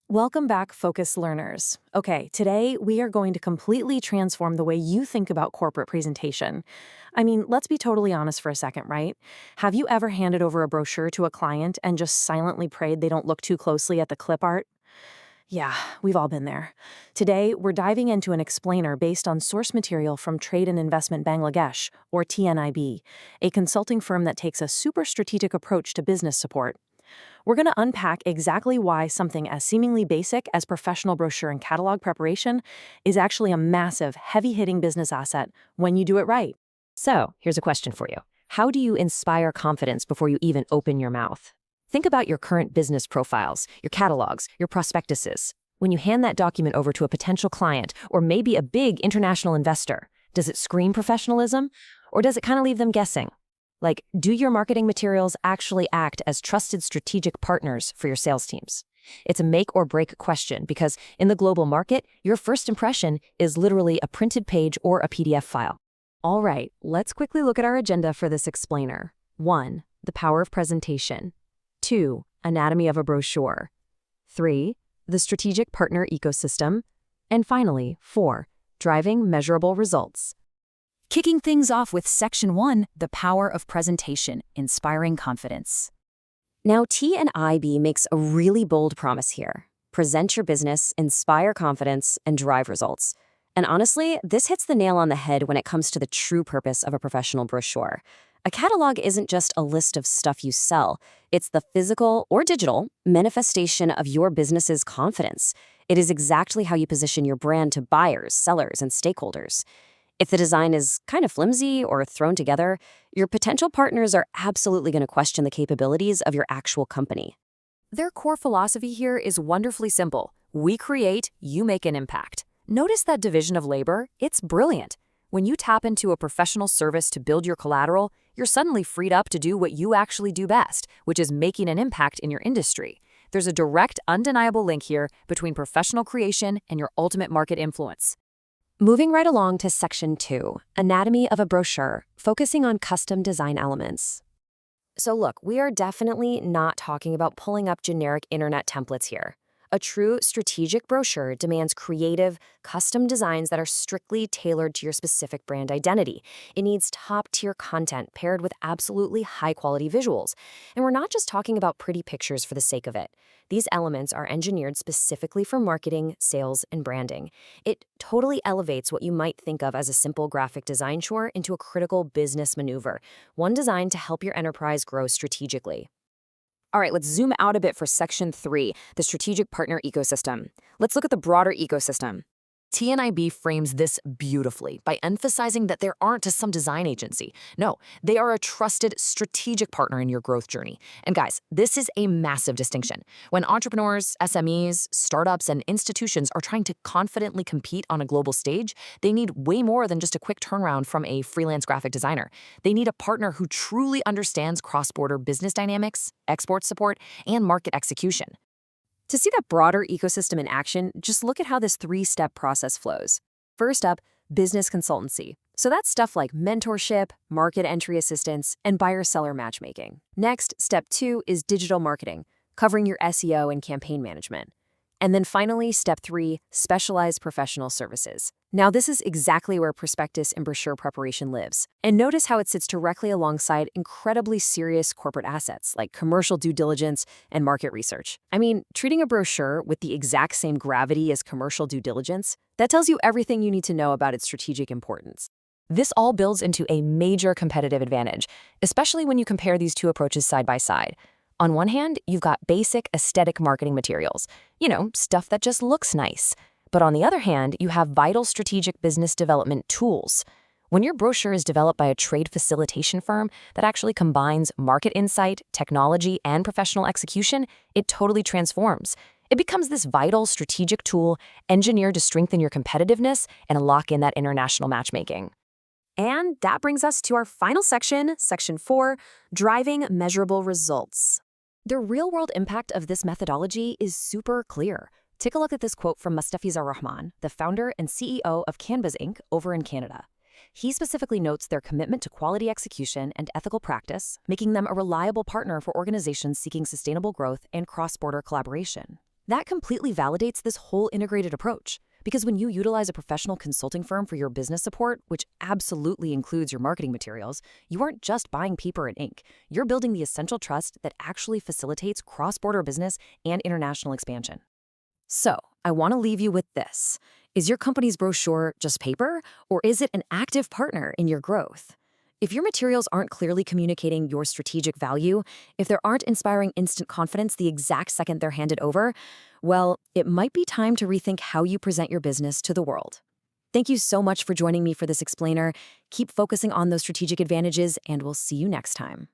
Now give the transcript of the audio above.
Welcome back, Focus Learners. Okay, today we are going to completely transform the way you think about corporate presentation. I mean, let's be totally honest for a second, right? Have you ever handed over a brochure to a client and just silently prayed they don't look too closely at the clip art? Yeah, we've all been there. Today, we're diving into an explainer based on source material from Trade and Investment Bangladesh, or TNIB, a consulting firm that takes a super strategic approach to business support. We're going to unpack exactly why something as seemingly basic as professional brochure and catalog preparation is actually a massive, heavy-hitting business asset when you do it right. So, here's a question for you. How do you inspire confidence before you even open your mouth? Think about your current business profiles, your catalogs, your prospectuses. When you hand that document over to a potential client or maybe a big international investor, does it scream professionalism or does it kind of leave them guessing? Like, do your marketing materials actually act as trusted strategic partners for your sales teams? It's a make or break question because in the global market, your first impression is literally a printed page or a PDF file. All right, let's quickly look at our agenda for this explainer. 1. The power of presentation. 2. Anatomy of a brochure. 3. The strategic partner ecosystem. And finally, 4. Driving measurable results. Kicking things off with Section 1, the power of presentation, inspiring confidence. Now, TNIB makes a really bold promise here. Present your business, inspire confidence, and drive results. And honestly, this hits the nail on the head when it comes to the true purpose of a professional brochure. A catalog isn't just a list of stuff you sell. It's the physical or digital manifestation of your business's confidence. It is exactly how you position your brand to buyers, sellers, and stakeholders. If the design is kind of flimsy or thrown together, your potential partners are absolutely going to question the capabilities of your actual company. Their core philosophy here is wonderfully simple. We create, you make an impact. Notice that division of labor? It's brilliant. When you tap into a professional service to build your collateral, you're suddenly freed up to do what you actually do best, which is making an impact in your industry. There's a direct, undeniable link here between professional creation and your ultimate market influence. Moving right along to Section 2, Anatomy of a Brochure, focusing on custom design elements. So look, we are definitely not talking about pulling up generic internet templates here. A true strategic brochure demands creative, custom designs that are strictly tailored to your specific brand identity. It needs top-tier content paired with absolutely high-quality visuals. And we're not just talking about pretty pictures for the sake of it. These elements are engineered specifically for marketing, sales, and branding. It totally elevates what you might think of as a simple graphic design chore into a critical business maneuver, one designed to help your enterprise grow strategically. All right, let's zoom out a bit for Section 3, the strategic partner ecosystem. Let's look at the broader ecosystem. TNIB frames this beautifully by emphasizing that they aren't some design agency. No, they are a trusted strategic partner in your growth journey. And guys, this is a massive distinction. When entrepreneurs, SMEs, startups, and institutions are trying to confidently compete on a global stage, they need way more than just a quick turnaround from a freelance graphic designer. They need a partner who truly understands cross-border business dynamics, export support, and market execution. To see that broader ecosystem in action, just look at how this three-step process flows. First up, business consultancy. So that's stuff like mentorship, market entry assistance, and buyer-seller matchmaking. Next, step 2 is digital marketing, covering your SEO and campaign management. And then finally, step 3, specialized professional services. Now, this is exactly where prospectus and brochure preparation lives. And notice how it sits directly alongside incredibly serious corporate assets like commercial due diligence and market research. I mean, treating a brochure with the exact same gravity as commercial due diligence, that tells you everything you need to know about its strategic importance. This all builds into a major competitive advantage, especially when you compare these two approaches side by side. On one hand, you've got basic aesthetic marketing materials, stuff that just looks nice. But on the other hand, you have vital strategic business development tools. When your brochure is developed by a trade facilitation firm that actually combines market insight, technology, and professional execution, it totally transforms. It becomes this vital strategic tool engineered to strengthen your competitiveness and lock in that international matchmaking. And that brings us to our final section, Section 4, driving measurable results. The real-world impact of this methodology is super clear. Take a look at this quote from Mustafiz Ar-Rahman, the founder and CEO of Canvas Inc. over in Canada. He specifically notes their commitment to quality execution and ethical practice, making them a reliable partner for organizations seeking sustainable growth and cross-border collaboration. That completely validates this whole integrated approach. Because when you utilize a professional consulting firm for your business support, which absolutely includes your marketing materials, you aren't just buying paper and ink. You're building the essential trust that actually facilitates cross-border business and international expansion. So, I want to leave you with this. Is your company's brochure just paper, or is it an active partner in your growth? If your materials aren't clearly communicating your strategic value, if they aren't inspiring instant confidence the exact second they're handed over, well, it might be time to rethink how you present your business to the world. Thank you so much for joining me for this explainer. Keep focusing on those strategic advantages, and we'll see you next time.